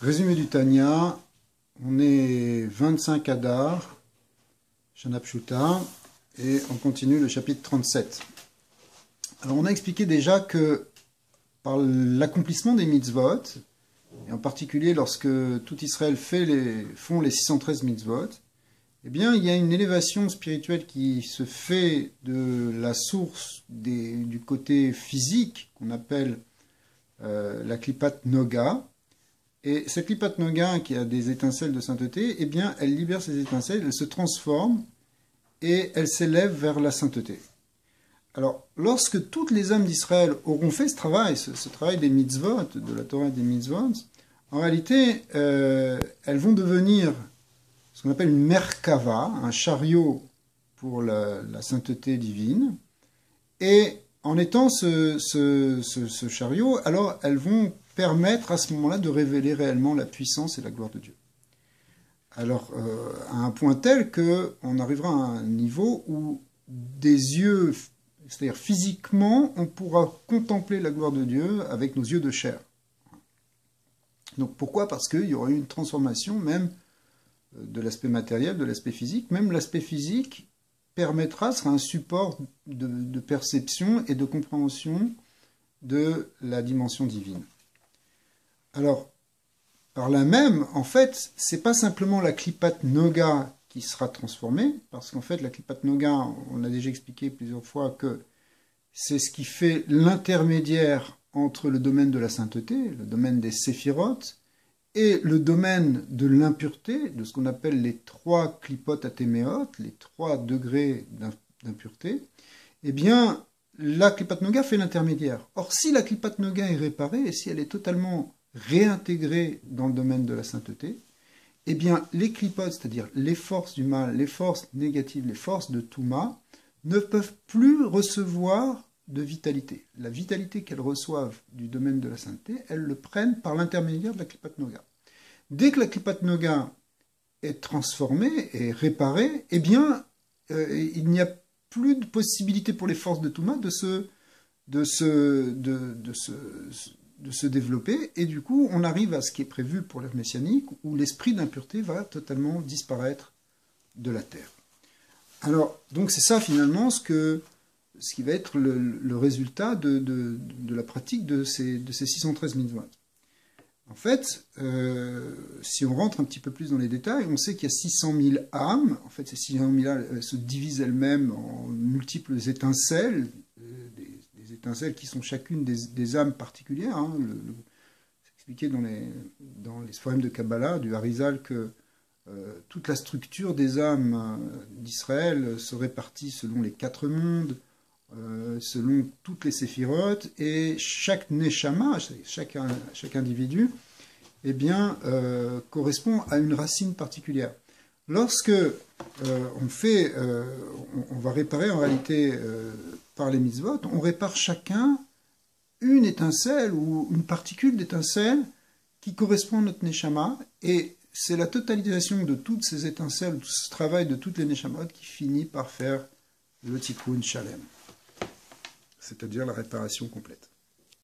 Résumé du Tanya, on est 25 Adar, Shana Pshuta, et on continue le chapitre 37. Alors on a expliqué déjà que par l'accomplissement des mitzvot, et en particulier lorsque tout Israël font les 613 mitzvot, eh bien il y a une élévation spirituelle qui se fait de la source du côté physique, qu'on appelle la Klipat Noga. Et cette Klipat Noga qui a des étincelles de sainteté, eh bien elle libère ces étincelles, elle se transforme et elle s'élève vers la sainteté. Alors, lorsque toutes les âmes d'Israël auront fait ce travail des mitzvot, de la Torah et des mitzvot, en réalité, elles vont devenir ce qu'on appelle une merkava, un chariot pour la sainteté divine. Et en étant ce chariot, alors elles vont permettre à ce moment-là de révéler réellement la puissance et la gloire de Dieu. Alors, à un point tel qu'on arrivera à un niveau où des yeux, c'est-à-dire physiquement, on pourra contempler la gloire de Dieu avec nos yeux de chair. Donc pourquoi? Parce qu'il y aura eu une transformation même de l'aspect matériel, de l'aspect physique. Même l'aspect physique sera un support de perception et de compréhension de la dimension divine. Alors, par là même, en fait, c'est pas simplement la Klipat Noga qui sera transformée, parce qu'en fait, la Klipat Noga, on a déjà expliqué plusieurs fois que c'est ce qui fait l'intermédiaire entre le domaine de la sainteté, le domaine des séphirotes, et le domaine de l'impureté, de ce qu'on appelle les 3 klipot atéméot, les 3 degrés d'impureté. Eh bien, la Klipat Noga fait l'intermédiaire. Or, si la Klipat Noga est réparée, et si elle est totalement réintégrée dans le domaine de la sainteté, eh bien, les klipot, c'est-à-dire les forces du mal, les forces négatives, les forces de Touma, ne peuvent plus recevoir de vitalité. La vitalité qu'elles reçoivent du domaine de la sainteté, elles le prennent par l'intermédiaire de la Klipat Noga. Dès que la Klipat Noga est transformée et réparée, eh bien, il n'y a plus de possibilité pour les forces de Touma de se développer, et du coup, on arrive à ce qui est prévu pour l'ère messianique, où l'esprit d'impureté va totalement disparaître de la terre. Alors, donc c'est ça finalement ce qui va être le résultat de la pratique de ces 613 mitzvot. En fait, si on rentre un petit peu plus dans les détails, on sait qu'il y a 600 000 âmes. En fait, ces 600 000 âmes elles se divisent elles-mêmes en multiples étincelles, des étincelles qui sont chacune des âmes particulières. Hein. C'est expliqué dans les sphorèmes de Kabbalah, du Harizal, que toute la structure des âmes d'Israël se répartit selon les 4 mondes, selon toutes les séphirotes, et chaque neshama, chaque individu, eh bien, correspond à une racine particulière. Lorsque on va réparer en réalité par les mitzvot, on répare chacun une étincelle ou une particule d'étincelle qui correspond à notre neshama, et c'est la totalisation de toutes ces étincelles, tout ce travail de toutes les neshamot qui finit par faire le tikkun shalem, c'est-à-dire la réparation complète.